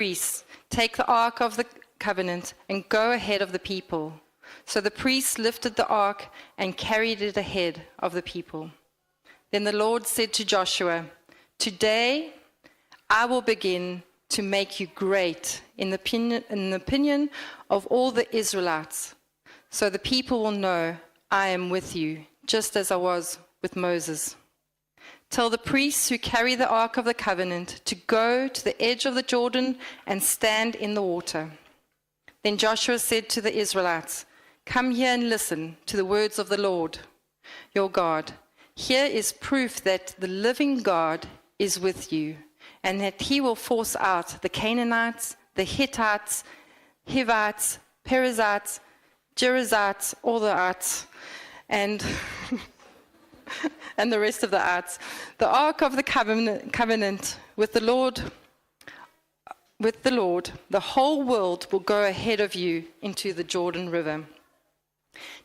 priests, take the ark of the covenant and go ahead of the people. So the priests lifted the ark and carried it ahead of the people. Then the Lord said to Joshua, "Today I will begin to make you great in the opinion of all the Israelites. So the people will know I am with you, just as I was with Moses. Tell the priests who carry the ark of the covenant to go to the edge of the Jordan and stand in the water." Then Joshua said to the Israelites, "Come here and listen to the words of the Lord, your God. Here is proof that the living God is with you, and that he will force out the Canaanites, the Hittites, Hivites, Perizzites, Jerizzites, all the arts, and and the rest of the arts. The ark of the covenant with the Lord, the whole world will go ahead of you into the Jordan River.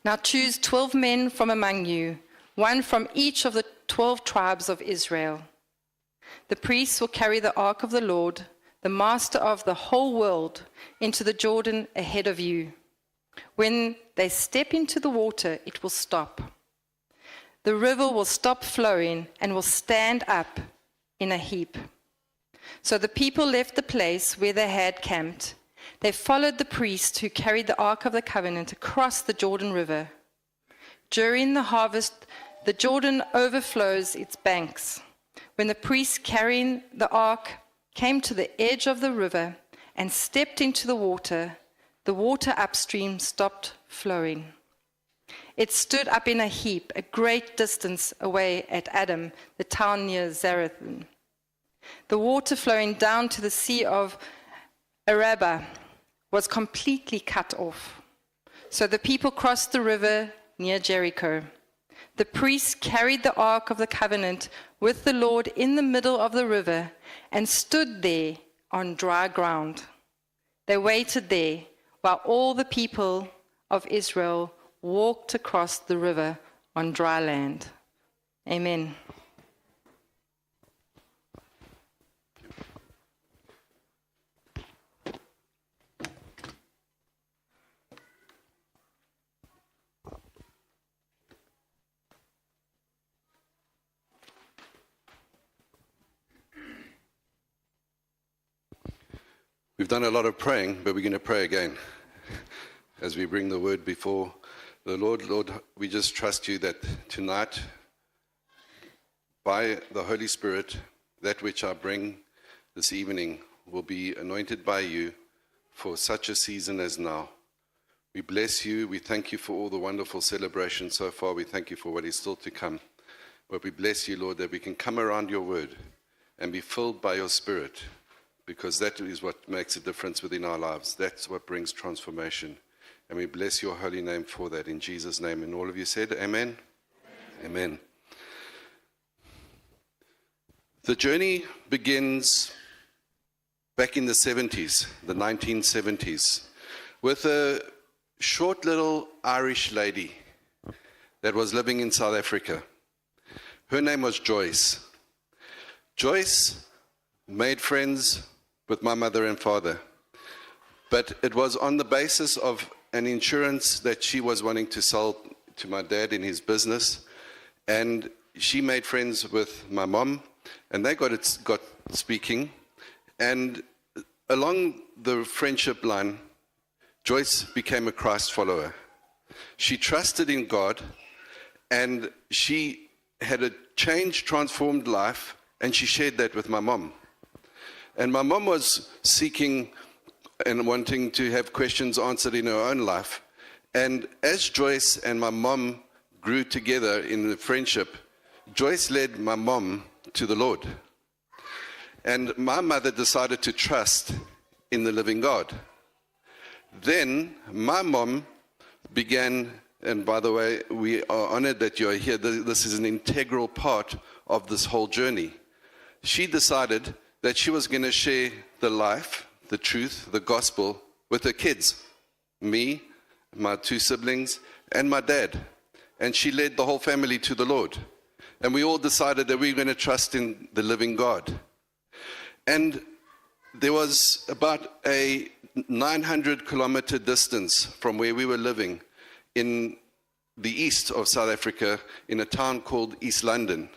Now choose 12 men from among you, one from each of the 12 tribes of Israel. The priests will carry the ark of the Lord, the master of the whole world, into the Jordan ahead of you. When they step into the water, it will stop. The river will stop flowing and will stand up in a heap." So the people left the place where they had camped. They followed the priests who carried the ark of the covenant across the Jordan River. During the harvest, the Jordan overflows its banks. When the priests carrying the ark came to the edge of the river and stepped into the water upstream stopped flowing. It stood up in a heap, a great distance away at Adam, the town near Zarethan. The water flowing down to the Sea of Arabah was completely cut off. So the people crossed the river near Jericho. The priests carried the ark of the covenant with the Lord in the middle of the river and stood there on dry ground. They waited there while all the people of Israel walked across the river on dry land. Amen. We've done a lot of praying, but we're going to pray again as we bring the word before the Lord. Lord, we just trust you that tonight, by the Holy Spirit, that which I bring this evening will be anointed by you for such a season as now. We bless you. We thank you for all the wonderful celebrations so far. We thank you for what is still to come. But we bless you, Lord, that we can come around your word and be filled by your Spirit, because that is what makes a difference within our lives. That's what brings transformation. And we bless your holy name for that, in Jesus' name. And all of you said, amen? Amen. The journey begins back in the 70s, the 1970s, with a short little Irish lady that was living in South Africa. Her name was Joyce. Joyce made friends with my mother and father, but it was on the basis of an insurance that she was wanting to sell to my dad in his business, and she made friends with my mom, and they got speaking, and along the friendship line, Joyce became a Christ follower. She trusted in God, and she had a changed, transformed life, and she shared that with my mom. And my mom was seeking and wanting to have questions answered in her own life. And as Joyce and my mom grew together in the friendship, Joyce led my mom to the Lord. And my mother decided to trust in the living God. Then my mom began, and by the way, we are honored that you're here. This is an integral part of this whole journey. She decided that she was going to share the life, the truth, the gospel with her kids, me, my two siblings, and my dad. And she led the whole family to the Lord. And we all decided that we were going to trust in the living God. And there was about a 900-kilometer distance from where we were living in the east of South Africa in a town called East London.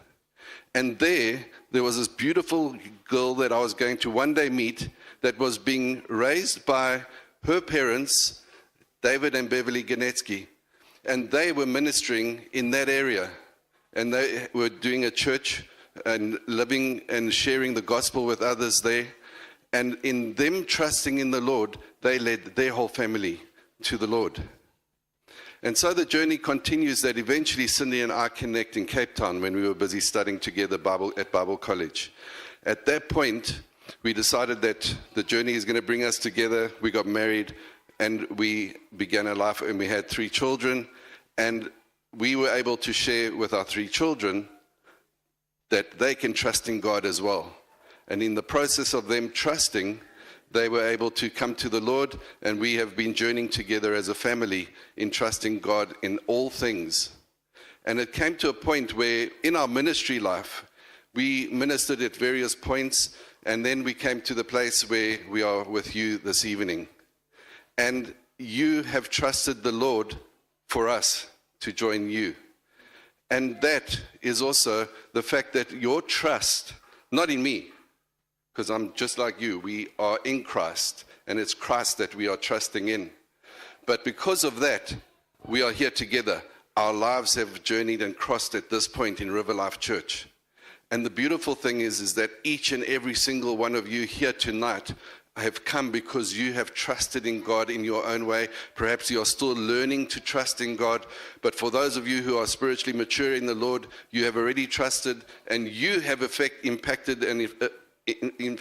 And there was this beautiful girl that I was going to one day meet that was being raised by her parents, David and Beverly Ganetsky. And they were ministering in that area. And they were doing a church and living and sharing the gospel with others there. And in them trusting in the Lord, they led their whole family to the Lord. And so the journey continues that eventually Cindy and I connect in Cape Town when we were busy studying together at Bible College. At that point, we decided that the journey is going to bring us together. We got married and we began a life, and we had 3 children. And we were able to share with our 3 children that they can trust in God as well. And in the process of them trusting, they were able to come to the Lord, and we have been journeying together as a family in trusting God in all things. And it came to a point where in our ministry life, we ministered at various points, and then we came to the place where we are with you this evening. And you have trusted the Lord for us to join you. And that is also the fact that your trust, not in me, because I'm just like you, we are in Christ, and it's Christ that we are trusting in. But because of that, we are here together. Our lives have journeyed and crossed at this point in River Life Church. And the beautiful thing is that each and every single one of you here tonight have come because you have trusted in God in your own way. Perhaps you are still learning to trust in God, but for those of you who are spiritually mature in the Lord, you have already trusted, and you have impacted and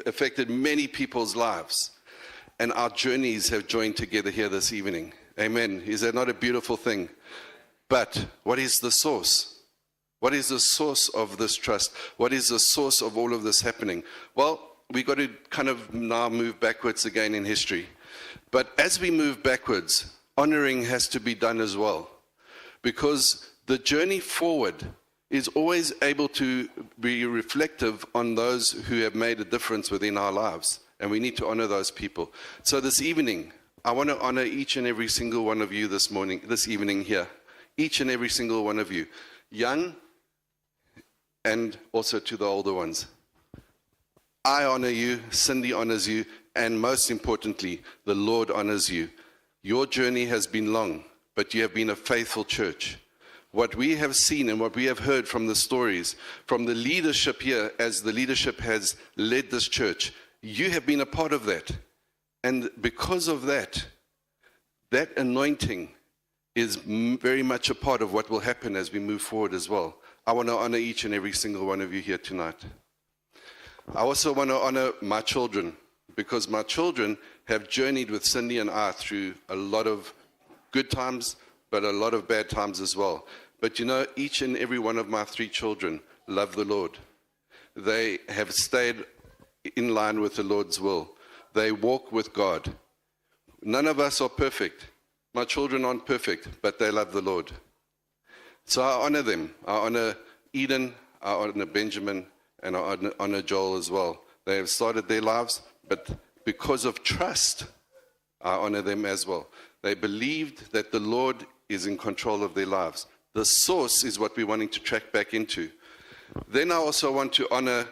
affected many people's lives. And our journeys have joined together here this evening. Amen. Is that not a beautiful thing? But what is the source? What is the source of this trust? What is the source of all of this happening? Well, we've got to kind of now move backwards again in history. But as we move backwards, honoring has to be done as well. Because the journey forward is always able to be reflective on those who have made a difference within our lives. And we need to honor those people. So this evening, I want to honor each and every single one of you this evening here. Each and every single one of you. Young and also to the older ones. I honor you, Cindy honors you, and most importantly, the Lord honors you. Your journey has been long, but you have been a faithful church. What we have seen and what we have heard from the stories, from the leadership here, as the leadership has led this church, you have been a part of that. And because of that, that anointing is very much a part of what will happen as we move forward as well. I want to honor each and every single one of you here tonight. I also want to honor my children, because my children have journeyed with Cindy and I through a lot of good times, but a lot of bad times as well. But you know, each and every one of my 3 children love the Lord. They have stayed in line with the Lord's will. They walk with God. None of us are perfect. My children aren't perfect, but they love the Lord. So I honor them. I honor Eden, I honor Benjamin, and I honor Joel as well. They have started their lives, but because of trust, I honor them as well. They believed that the Lord is in control of their lives. The source is what we're wanting to track back into. Then I also want to honor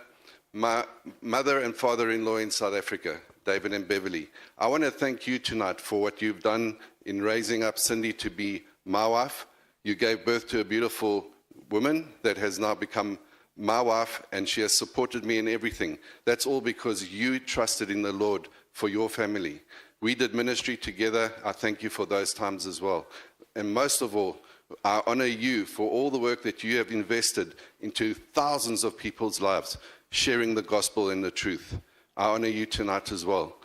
my mother and father-in-law in South Africa, David and Beverly. I want to thank you tonight for what you've done in raising up Cindy to be my wife. You gave birth to a beautiful woman that has now become my wife, and she has supported me in everything. That's all because you trusted in the Lord for your family. We did ministry together. I thank you for those times as well. And most of all, I honor you for all the work that you have invested into thousands of people's lives, sharing the gospel and the truth. I honor you tonight as well.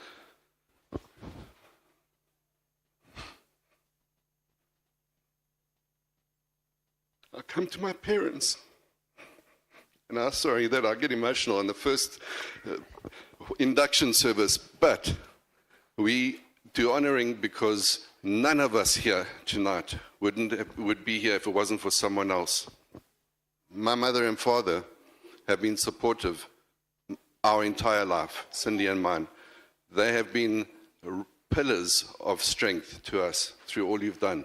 I come to my parents, and I'm sorry that I get emotional on the first induction service, but we do honoring because none of us here tonight would be here if it wasn't for someone else. My mother and father have been supportive our entire life, Cindy and mine. They have been pillars of strength to us through all you've done.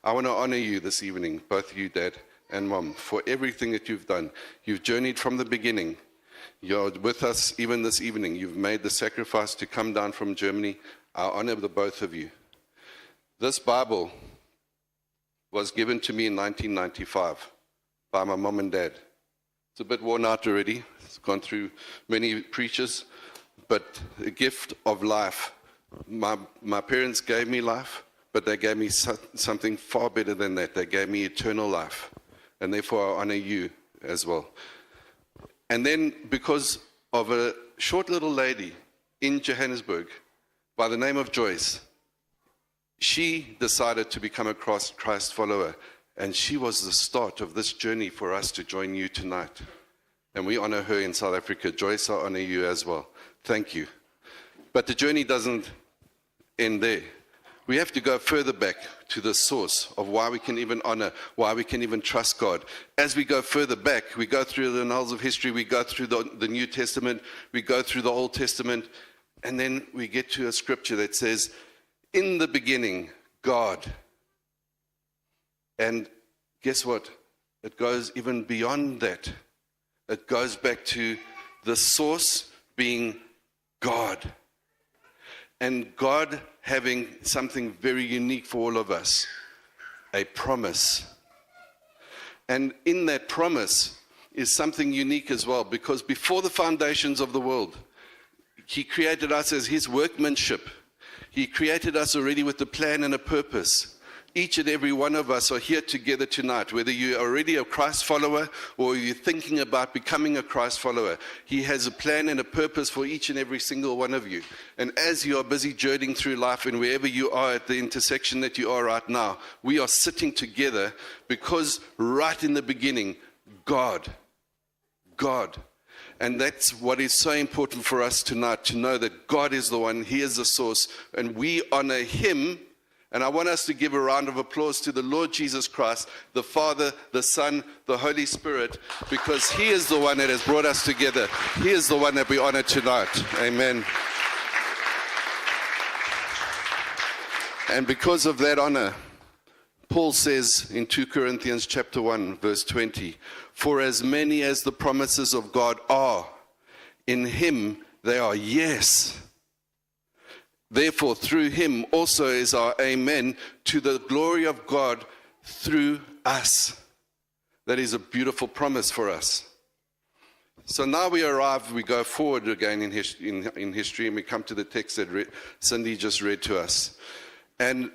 I want to honor you this evening, both you, Dad and Mom, for everything that you've done. You've journeyed from the beginning. You're with us even this evening. You've made the sacrifice to come down from Germany. I honor the both of you. This Bible was given to me in 1995 by my mom and dad. It's a bit worn out already. It's gone through many preachers, but a gift of life. My parents gave me life, but they gave me something far better than that. They gave me eternal life, and therefore I honor you as well. And then because of a short little lady in Johannesburg by the name of Joyce, she decided to become a Christ follower, and she was the start of this journey for us to join you tonight. And we honor her in South Africa. Joyce, I honor you as well. Thank you. But the journey doesn't end there. We have to go further back to the source of why we can even honor, why we can even trust God. As we go further back, we go through the annals of history, we go through the New Testament, we go through the Old Testament, and then we get to a scripture that says, in the beginning, God. And guess what? It goes even beyond that. It goes back to the source being God. And God having something very unique for all of us, a promise. And in that promise is something unique as well, because before the foundations of the world, He created us as His workmanship. He created us already with a plan and a purpose. Each and every one of us are here together tonight, whether you're already a Christ follower or you're thinking about becoming a Christ follower. He has a plan and a purpose for each and every single one of you. And as you are busy journeying through life and wherever you are at the intersection that you are right now, we are sitting together because right in the beginning, God. And that's what is so important for us tonight, to know that God is the one, He is the source, and we honor Him. And I want us to give a round of applause to the Lord Jesus Christ, the Father, the Son, the Holy Spirit, because He is the one that has brought us together. He is the one that we honor tonight. Amen. And because of that honor, Paul says in 2 Corinthians chapter 1, verse 20, for as many as the promises of God are, in Him they are yes. Therefore, through Him also is our amen, to the glory of God through us. That is a beautiful promise for us. So now we arrive, we go forward again in history, and we come to the text that Cindy just read to us. And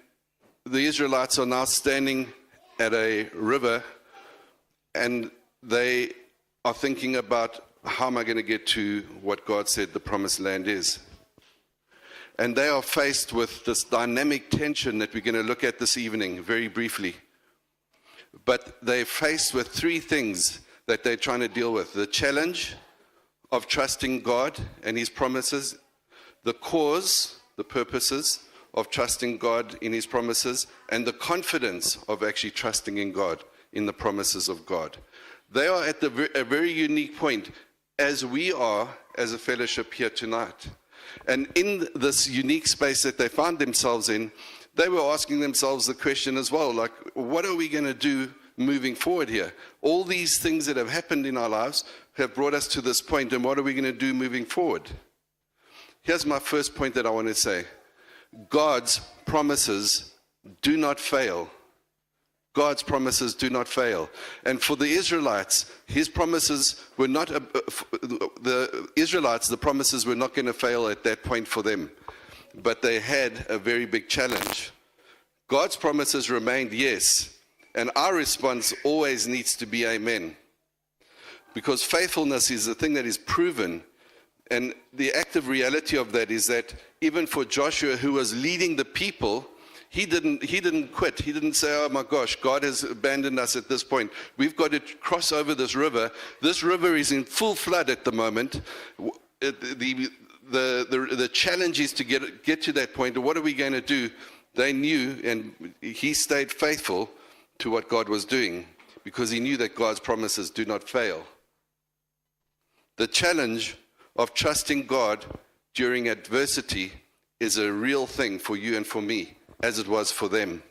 the Israelites are now standing at a river, and they are thinking about, how am I going to get to what God said the promised land is? And they are faced with this dynamic tension that we're going to look at this evening very briefly. But they're faced with three things that they're trying to deal with: the challenge of trusting God and His promises, the cause, the purposes of trusting God in His promises, and the confidence of actually trusting in God, in the promises of God. They are at a very unique point, as we are as a fellowship here tonight. And in this unique space that they found themselves in, they were asking themselves the question as well, like, what are we going to do moving forward here? All these things that have happened in our lives have brought us to this point, and what are we going to do moving forward? Here's my first point that I want to say. God's promises do not fail. God's promises do not fail. And for the Israelites, His promises were not, the promises were not going to fail at that point for them. But they had a very big challenge. God's promises remained yes. And our response always needs to be amen. Because faithfulness is the thing that is proven. And the active reality of that is that even for Joshua, who was leading the people, he didn't quit. He didn't say, oh my gosh, God has abandoned us at this point. We've got to cross over this river. This river is in full flood at the moment. The challenge is to get to that point. What are we going to do? They knew, and he stayed faithful to what God was doing, because he knew that God's promises do not fail. The challenge of trusting God during adversity is a real thing for you and for me, as it was for them.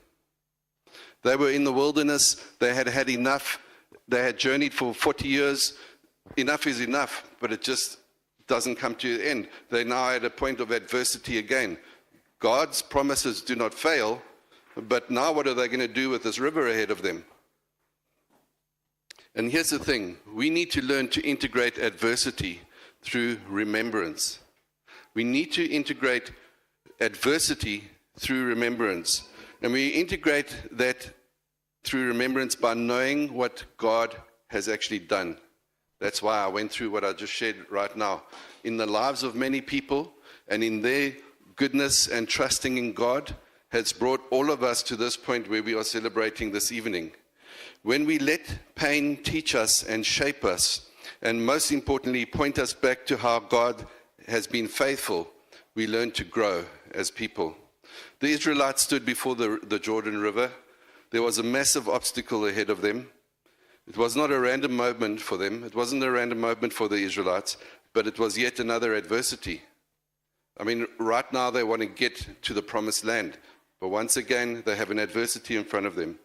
They were in the wilderness, they had had enough, they had journeyed for 40 years. Enough is enough, but it just doesn't come to an end. They're now at a point of adversity again. God's promises do not fail, but now what are they going to do with this river ahead of them? And here's the thing, we need to learn to integrate adversity through remembrance. We need to integrate adversity through remembrance. And we integrate that through remembrance by knowing what God has actually done. That's why I went through what I just shared right now. In the lives of many people and in their goodness and trusting in God has brought all of us to this point where we are celebrating this evening. When we let pain teach us and shape us, and most importantly, point us back to how God has been faithful, we learn to grow as people. The Israelites stood before the Jordan River. There was a massive obstacle ahead of them. It was not a random moment for them. It wasn't a random moment for the Israelites, but it was yet another adversity. I mean, right now they want to get to the promised land, but once again, they have an adversity in front of them.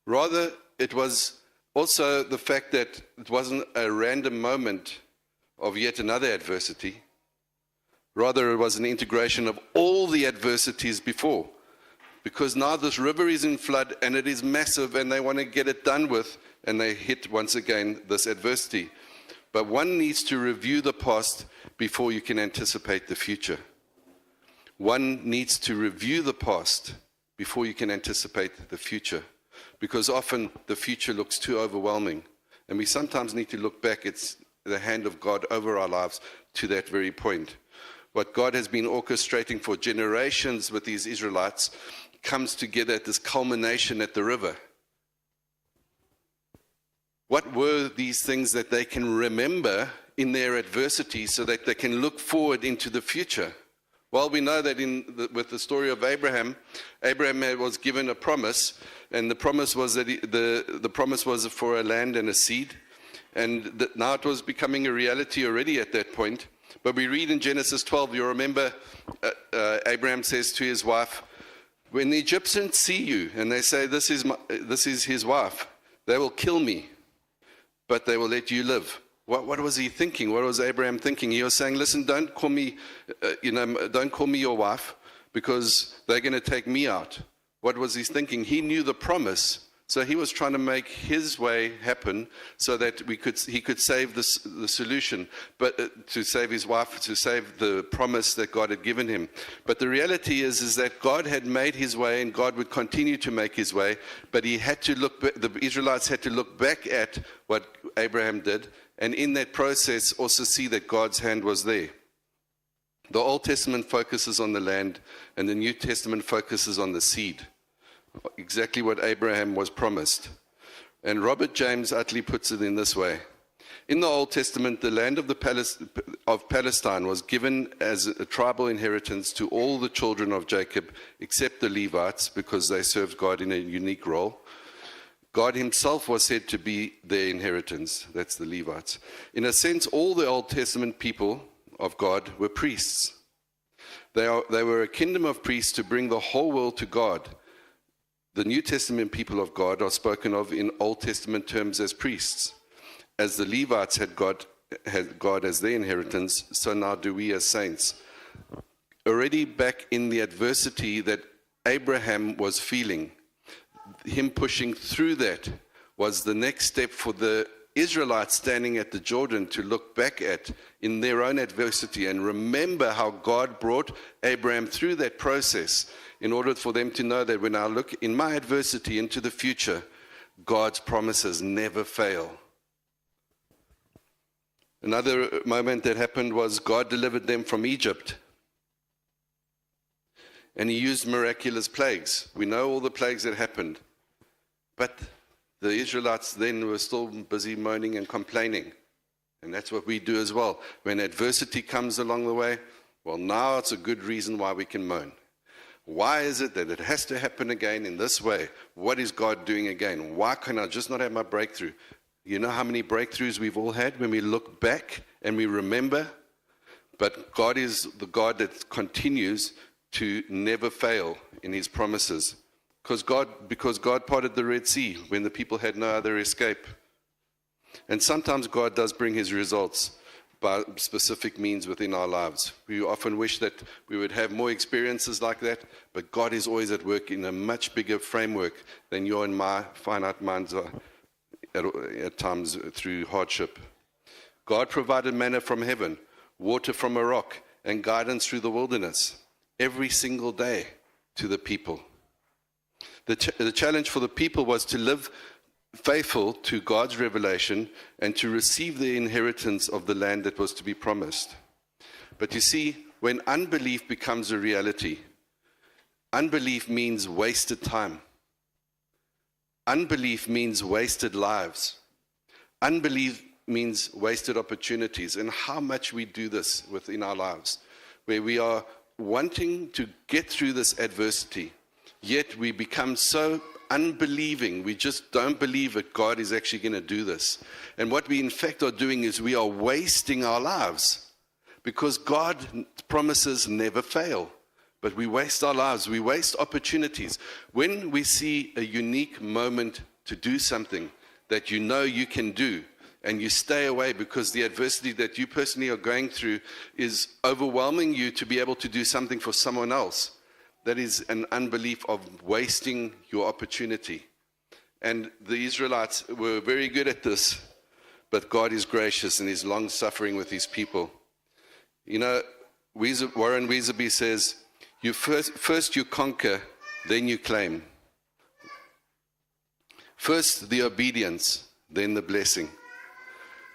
Rather, it was also the fact that it wasn't a random moment of yet another adversity. Rather, it was an integration of all the adversities before. Because now this river is in flood and it is massive and they want to get it done with, and they hit once again this adversity. But one needs to review the past before you can anticipate the future. One needs to review the past before you can anticipate the future. Because often the future looks too overwhelming. And we sometimes need to look back at the hand of God over our lives to that very point. What God has been orchestrating for generations with these Israelites comes together at this culmination at the river. What were these things that they can remember in their adversity so that they can look forward into the future? Well, we know that with the story of Abraham, Abraham was given a promise, and the promise was that the promise was for a land and a seed, and now it was becoming a reality already at that point. But we read in Genesis 12, you remember, Abraham says to his wife, when the Egyptians see you and they say, this is his wife, they will kill me, but they will let you live. What was he thinking? What was Abraham thinking? He was saying, listen, don't call me your wife, because they're going to take me out. What was he thinking? He knew the promise, so he was trying to make his way happen so that he could save the solution, but to save his wife, to save the promise that God had given him. But the reality is that God had made his way, and God would continue to make his way. But he had to the Israelites had to look back at what Abraham did, and in that process also see that God's hand was there. The Old Testament focuses on the land, and the New Testament focuses on the seed. Exactly what Abraham was promised. And Robert James Utley puts it in this way. In the Old Testament, the land of Palestine was given as a tribal inheritance to all the children of Jacob, except the Levites, because they served God in a unique role. God himself was said to be their inheritance. That's the Levites. In a sense, all the Old Testament people of God were priests. They were a kingdom of priests to bring the whole world to God. The New Testament people of God are spoken of in Old Testament terms as priests. As the Levites had God as their inheritance, so now do we as saints. Already back in the adversity that Abraham was feeling, him pushing through that was the next step for the Israelites standing at the Jordan to look back at in their own adversity and remember how God brought Abraham through that process, in order for them to know that when I look in my adversity into the future, God's promises never fail. Another moment that happened was God delivered them from Egypt. And he used miraculous plagues. We know all the plagues that happened. But the Israelites then were still busy moaning and complaining. And that's what we do as well. When adversity comes along the way, well, now it's a good reason why we can moan. Why is it that it has to happen again in this way? What is God doing again? Why can I just not have my breakthrough? You know how many breakthroughs we've all had when we look back and we remember? But God is the God that continues to never fail in his promises. Because God parted the Red Sea when the people had no other escape. And sometimes God does bring his results by specific means within our lives. We often wish that we would have more experiences like that, but God is always at work in a much bigger framework than your and my finite minds are at times through hardship. God provided manna from heaven, water from a rock, and guidance through the wilderness every single day to the people. The challenge for the people was to live faithful to God's revelation and to receive the inheritance of the land that was to be promised. But you see, when unbelief becomes a reality, unbelief means wasted time. Unbelief means wasted lives. Unbelief means wasted opportunities. And how much we do this within our lives, where we are wanting to get through this adversity, yet we become so unbelieving. We just don't believe that God is actually going to do this. And what we in fact are doing is we are wasting our lives, because God's promises never fail. But we waste our lives. We waste opportunities. When we see a unique moment to do something that you know you can do, and you stay away because the adversity that you personally are going through is overwhelming you to be able to do something for someone else, that is an unbelief of wasting your opportunity. And the Israelites were very good at this, but God is gracious and is long-suffering with his people. You know, Warren Weaserby says, first you conquer, then you claim. First the obedience, then the blessing.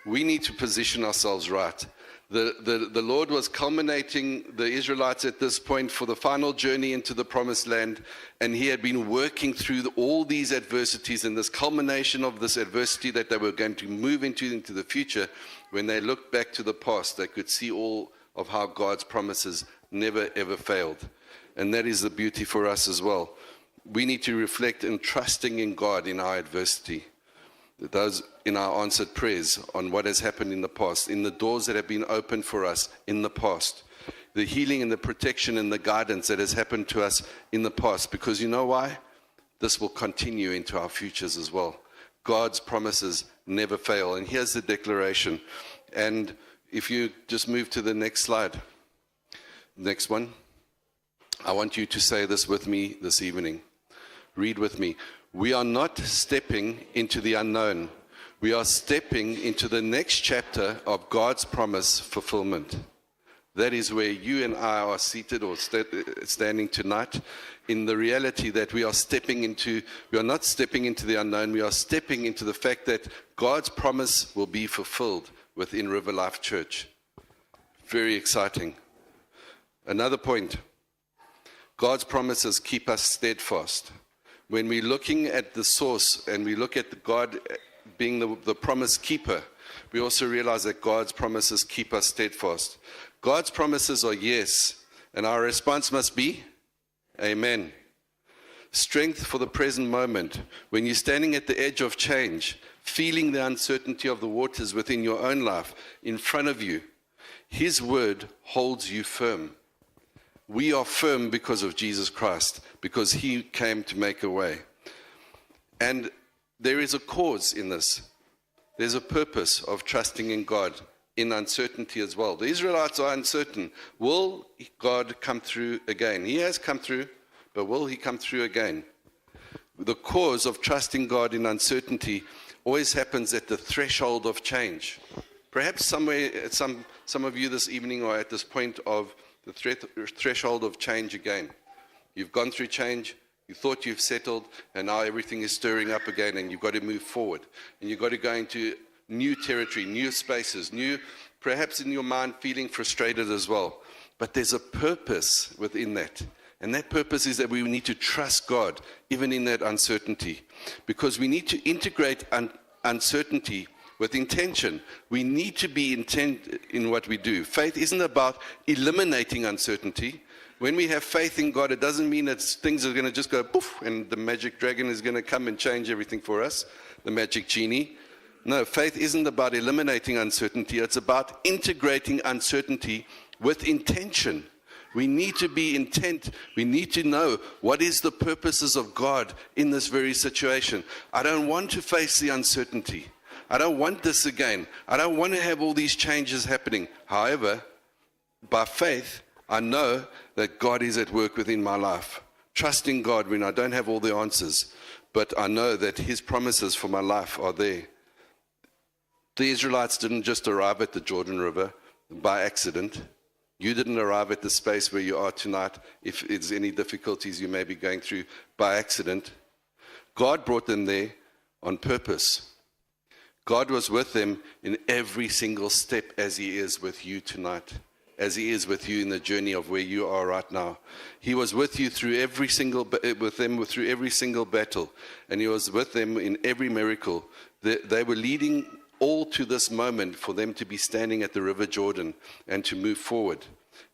We need to position ourselves right. The Lord was culminating the Israelites at this point for the final journey into the promised land, and he had been working through all these adversities, and this culmination of this adversity that they were going to move into the future. When they looked back to the past, they could see all of how God's promises never ever failed. And that is the beauty for us as well. We need to reflect in trusting in God in our adversity, those in our answered prayers on what has happened in the past, in the doors that have been opened for us in the past, the healing and the protection and the guidance that has happened to us in the past. Because you know why? This will continue into our futures as well. God's promises never fail. And here's the declaration. And if you just move to the next slide, next one, I want you to say this with me this evening. Read with me. We are not stepping into the unknown. We are stepping into the next chapter of God's promise fulfillment. That is where you and I are seated or standing tonight, in the reality that we are not stepping into the unknown. We are stepping into the fact that God's promise will be fulfilled within River Life Church. Very exciting. Another point. God's promises keep us steadfast. When we're looking at the source and we look at God being the promise keeper, we also realize that God's promises keep us steadfast. God's promises are yes, and our response must be amen. Strength for the present moment. When you're standing at the edge of change, feeling the uncertainty of the waters within your own life in front of you, his word holds you firm. We are firm because of Jesus Christ, because he came to make a way. And there is a cause in this. There's a purpose of trusting in God in uncertainty as well. The Israelites are uncertain. Will God come through again? He has come through, but will he come through again? The cause of trusting God in uncertainty always happens at the threshold of change. Perhaps somewhere, some of you this evening are at this point of the threshold of change again. You've gone through change, you thought you've settled, and now everything is stirring up again, and you've got to move forward. And you've got to go into new territory, new spaces, perhaps in your mind feeling frustrated as well. But there's a purpose within that. And that purpose is that we need to trust God, even in that uncertainty. Because we need to integrate uncertainty with intention. We need to be intent in what we do. Faith isn't about eliminating uncertainty. When we have faith in God, it doesn't mean that things are going to just go poof and the magic dragon is going to come and change everything for us, the magic genie. No, faith isn't about eliminating uncertainty. It's about integrating uncertainty with intention. We need to be intent. We need to know what is the purposes of God in this very situation. I don't want to face the uncertainty. I don't want this again. I don't want to have all these changes happening. However, by faith, I know that God is at work within my life. Trusting God when I don't have all the answers, but I know that His promises for my life are there. The Israelites didn't just arrive at the Jordan River by accident. You didn't arrive at the space where you are tonight, if it's any difficulties you may be going through, by accident. God brought them there on purpose. God was with them in every single step, as He is with you tonight, as He is with you in the journey of where you are right now. He was with you through every single battle, and He was with them in every miracle. They were leading all to this moment for them to be standing at the River Jordan and to move forward.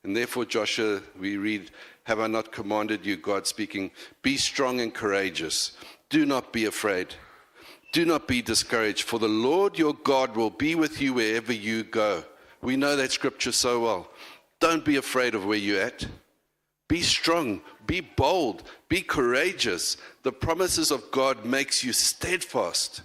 And therefore, Joshua, we read, "Have I not commanded you," God speaking, "be strong and courageous. Do not be afraid. Do not be discouraged, for the Lord your God will be with you wherever you go." We know that scripture so well. Don't be afraid of where you're at. Be strong, be bold, be courageous. The promises of God makes you steadfast.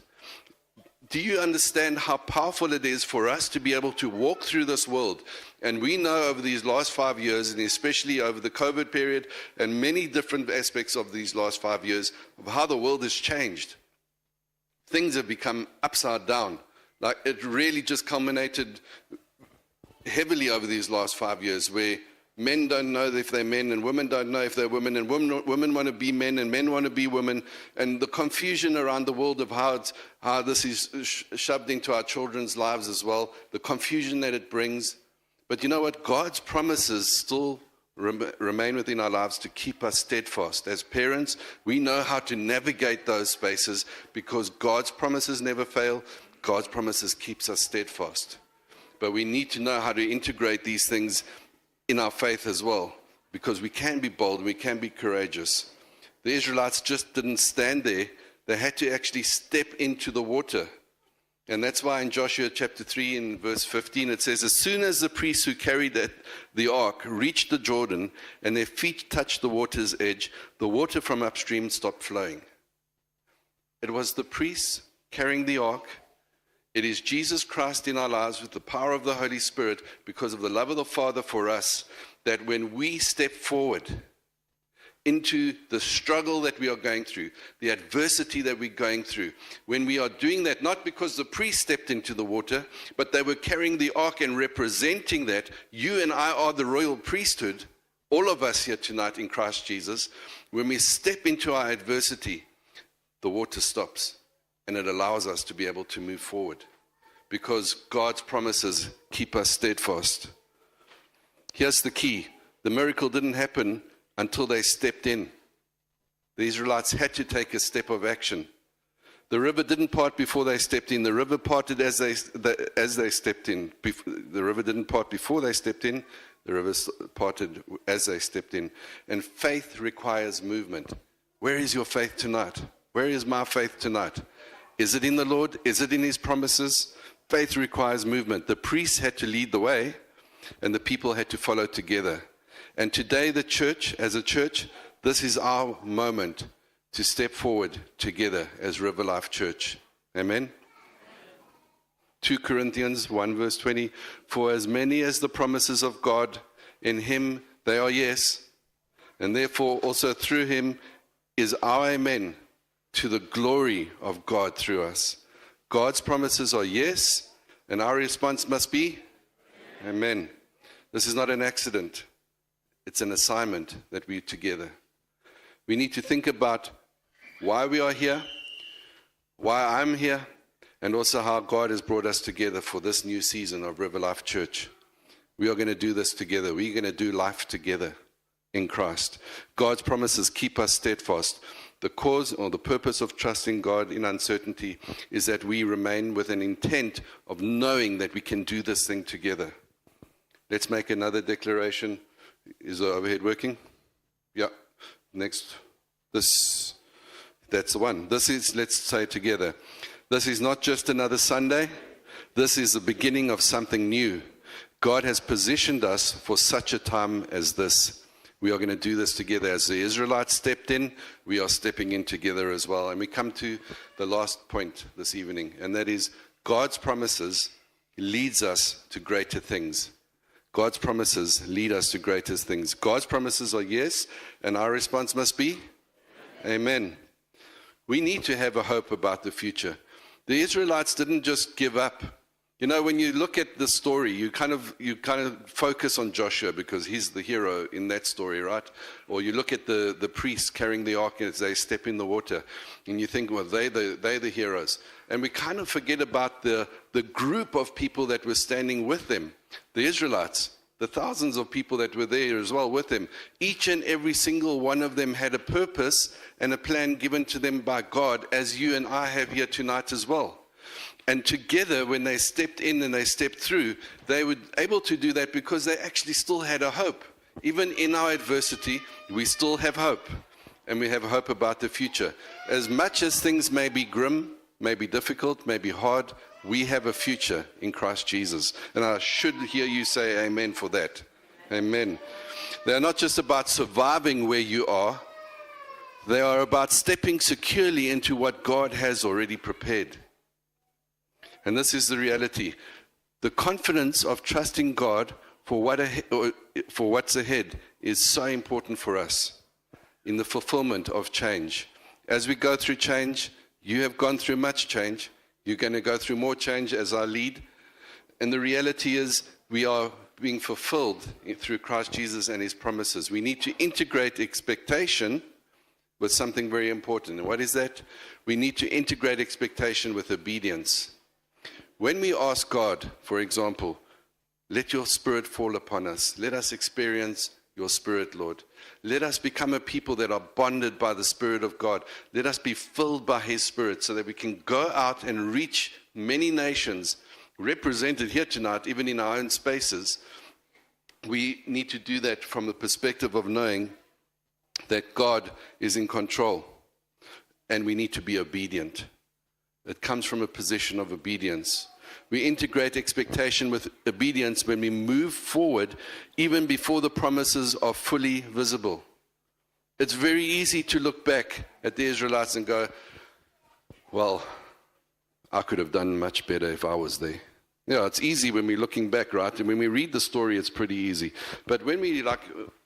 Do you understand how powerful it is for us to be able to walk through this world? And we know over these last 5 years, and especially over the COVID period, and many different aspects of these last 5 years, of how the world has changed. Things have become upside down. Like, it really just culminated heavily over these last 5 years, where men don't know if they're men, and women don't know if they're women, and women want to be men, and men want to be women, and the confusion around the world of how this is shoved into our children's lives as well, the confusion that it brings. But you know what? God's promises still remain within our lives to keep us steadfast. As parents, we know how to navigate those spaces because God's promises never fail. God's promises keeps us steadfast. But we need to know how to integrate these things in our faith as well, because we can be bold and we can be courageous. The Israelites just didn't stand there. They had to actually step into the water. And that's why in Joshua chapter 3 in verse 15 it says, "As soon as the priests who carried the ark reached the Jordan and their feet touched the water's edge, the water from upstream stopped flowing." It was the priests carrying the ark. It is Jesus Christ in our lives with the power of the Holy Spirit, because of the love of the Father for us, that when we step forward into the struggle that we are going through, the adversity that we're going through, when we are doing that, not because the priest stepped into the water, but they were carrying the ark and representing that, you and I are the royal priesthood, all of us here tonight in Christ Jesus. When we step into our adversity, the water stops. And it allows us to be able to move forward because God's promises keep us steadfast. Here's the key. The miracle didn't happen until they stepped in. The Israelites had to take a step of action. The river didn't part before they stepped in. The river parted as they stepped in. The river didn't part before they stepped in. The river parted as they stepped in. And faith requires movement. Where is your faith tonight? Where is my faith tonight? Is it in the Lord? Is it in His promises? Faith requires movement. The priests had to lead the way, and the people had to follow together. And today, the church, as a church, this is our moment to step forward together as River Life Church. Amen? 2 Corinthians 1 verse 20, "For as many as the promises of God, in Him they are yes, and therefore also through Him is our amen, to the glory of God through us." God's promises are yes, and our response must be amen. This is not an accident. It's an assignment that we're together. We need to think about why we are here, why I'm here, and also how God has brought us together for this new season of River Life Church. We are going to do this together. We're going to do life together in Christ. God's promises keep us steadfast. The cause or the purpose of trusting God in uncertainty is that we remain with an intent of knowing that we can do this thing together. Let's make another declaration. Is the overhead working? Yeah. Next. That's the one. Let's say it together. This is not just another Sunday. This is the beginning of something new. God has positioned us for such a time as this. We are going to do this together. As the Israelites stepped in, we are stepping in together as well. And we come to the last point this evening, and that is God's promises leads us to greater things. God's promises lead us to greater things. God's promises are yes, and our response must be amen. We need to have a hope about the future. The Israelites didn't just give up. You know, when you look at the story, you kind of focus on Joshua because he's the hero in that story, right? Or you look at the priests carrying the ark as they step in the water, and you think, well, they're the heroes. And we kind of forget about the group of people that were standing with them, the Israelites, the thousands of people that were there as well with them. Each and every single one of them had a purpose and a plan given to them by God, as you and I have here tonight as well. And together, when they stepped in and they stepped through, they were able to do that because they actually still had a hope. Even in our adversity, we still have hope. And we have hope about the future. As much as things may be grim, may be difficult, may be hard, we have a future in Christ Jesus. And I should hear you say amen for that. Amen. They're not just about surviving where you are. They are about stepping securely into what God has already prepared. And this is the reality. The confidence of trusting God for what's ahead is so important for us in the fulfillment of change. As we go through change, you have gone through much change. You're going to go through more change as I lead. And the reality is we are being fulfilled through Christ Jesus and his promises. We need to integrate expectation with something very important. And what is that? We need to integrate expectation with obedience. When we ask God, for example, let your spirit fall upon us. Let us experience your spirit, Lord. Let us become a people that are bonded by the Spirit of God. Let us be filled by his Spirit so that we can go out and reach many nations represented here tonight, even in our own spaces. We need to do that from the perspective of knowing that God is in control, and we need to be obedient. It comes from a position of obedience. We integrate expectation with obedience when we move forward, even before the promises are fully visible. It's very easy to look back at the Israelites and go, well, I could have done much better if I was there. Yeah, it's easy when we're looking back, right? And when we read the story, it's pretty easy. But when we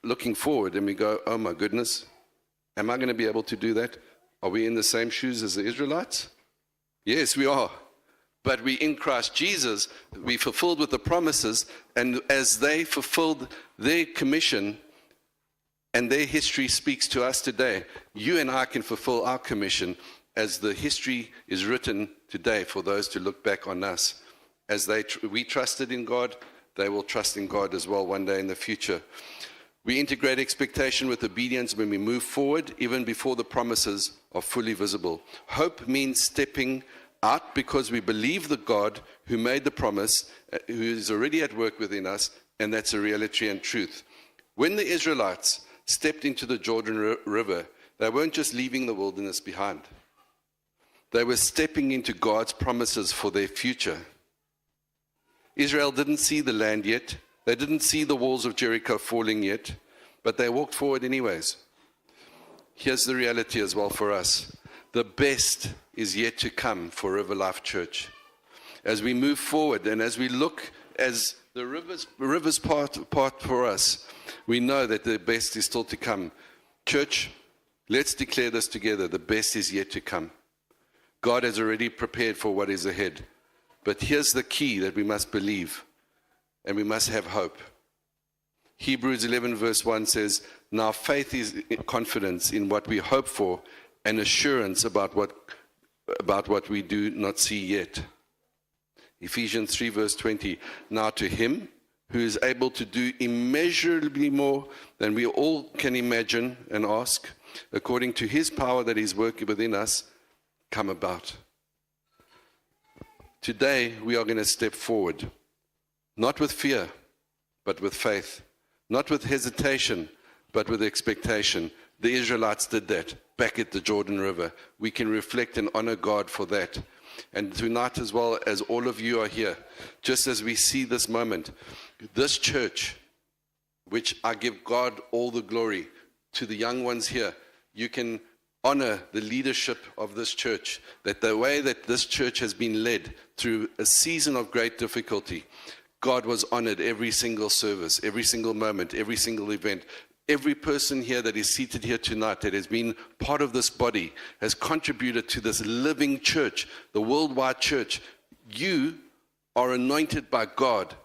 looking forward and we go, oh my goodness, am I going to be able to do that? Are we in the same shoes as the Israelites? Yes, we are. But we in Christ Jesus, we fulfilled with the promises, and as they fulfilled their commission, and their history speaks to us today, you and I can fulfill our commission as the history is written today for those to look back on us. As we trusted in God, they will trust in God as well one day in the future. We integrate expectation with obedience when we move forward, even before the promises are fully visible. Hope means stepping out because we believe the God who made the promise, who is already at work within us, and that's a reality and truth. When the Israelites stepped into the Jordan River, they weren't just leaving the wilderness behind. They were stepping into God's promises for their future. Israel didn't see the land yet. They didn't see the walls of Jericho falling yet, but they walked forward anyways. Here's the reality as well for us. The best is yet to come for River Life Church. As we move forward and as we look, as the rivers part for us, we know that the best is still to come. Church, let's declare this together. The best is yet to come. God has already prepared for what is ahead. But here's the key that we must believe, and we must have hope. Hebrews 11 verse 1 says, now faith is confidence in what we hope for, and assurance about what we do not see yet. Ephesians 3 verse 20, now to him who is able to do immeasurably more than we all can imagine and ask, according to his power that is working within us, come about. Today we are going to step forward, not with fear, but with faith, not with hesitation, but with expectation. The Israelites did that back at the Jordan River. We can reflect and honor God for that. And tonight as well, as all of you are here, just as we see this moment, this church, which I give God all the glory, to the young ones here, you can honor the leadership of this church, that the way that this church has been led through a season of great difficulty, God was honored every single service, every single moment, every single event. Every person here that is seated here tonight that has been part of this body has contributed to this living church, the worldwide church. You are anointed by God.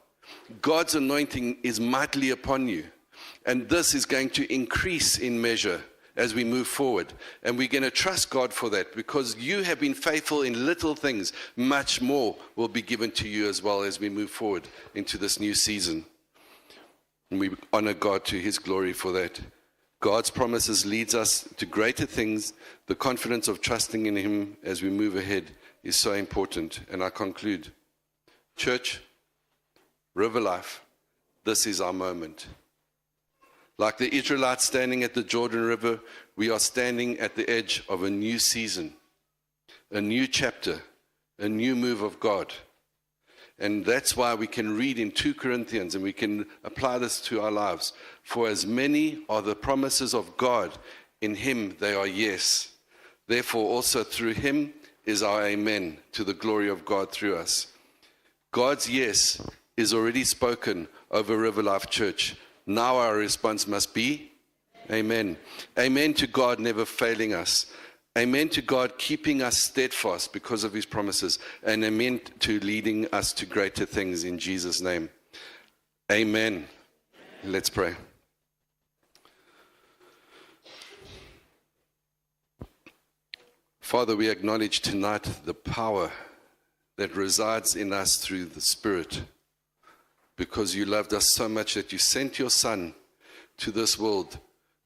God's anointing is mightily upon you. And this is going to increase in measure as we move forward. And we're going to trust God for that, because you have been faithful in little things. Much more will be given to you as well as we move forward into this new season. And we honor God to his glory for that. God's promises leads us to greater things. The confidence of trusting in him as we move ahead is so important. And I conclude. Church, River Life, this is our moment. Like the Israelites standing at the Jordan River, we are standing at the edge of a new season, a new chapter, a new move of God. And that's why we can read in 2 Corinthians, and we can apply this to our lives. For as many are the promises of God, in him they are yes. Therefore also through him is our amen, to the glory of God through us. God's yes is already spoken over River Life Church. Now our response must be amen. Amen to God never failing us. Amen to God keeping us steadfast because of his promises. And amen to leading us to greater things in Jesus' name. Amen. Let's pray. Father, we acknowledge tonight the power that resides in us through the Spirit, because you loved us so much that you sent your Son to this world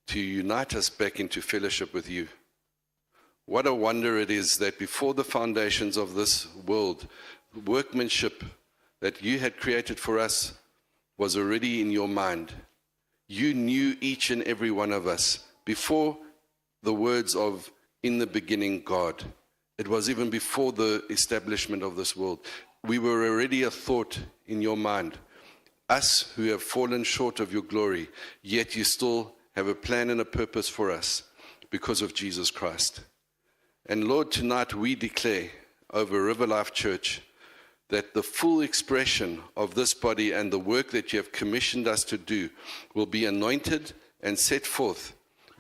to unite us back into fellowship with you. What a wonder it is that before the foundations of this world, workmanship that you had created for us was already in your mind. You knew each and every one of us before the words of "in the beginning, God." It was even before the establishment of this world. We were already a thought in your mind. Us who have fallen short of your glory, yet you still have a plan and a purpose for us because of Jesus Christ. And Lord, tonight we declare over River Life Church that the full expression of this body and the work that you have commissioned us to do will be anointed and set forth,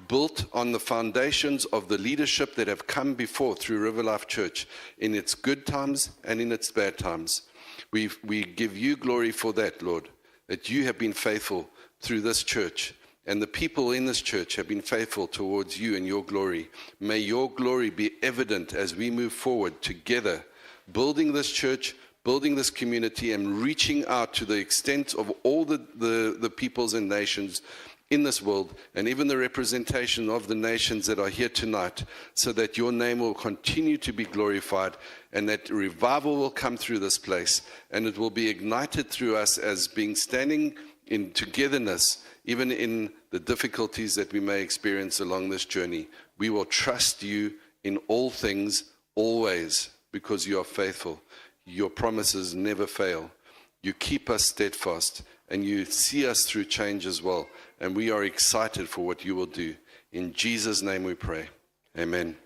built on the foundations of the leadership that have come before through River Life Church in its good times and in its bad times. We give you glory for that, Lord, that you have been faithful through this church, and the people in this church have been faithful towards you and your glory. May your glory be evident as we move forward together, building this church, building this community, and reaching out to the extent of all the peoples and nations in this world, and even the representation of the nations that are here tonight, so that your name will continue to be glorified, and that revival will come through this place, and it will be ignited through us as being standing in togetherness, even in the difficulties that we may experience along this journey. We will trust you in all things, always, because you are faithful. Your promises never fail. You keep us steadfast, and you see us through change as well. And we are excited for what you will do. In Jesus' name we pray. Amen.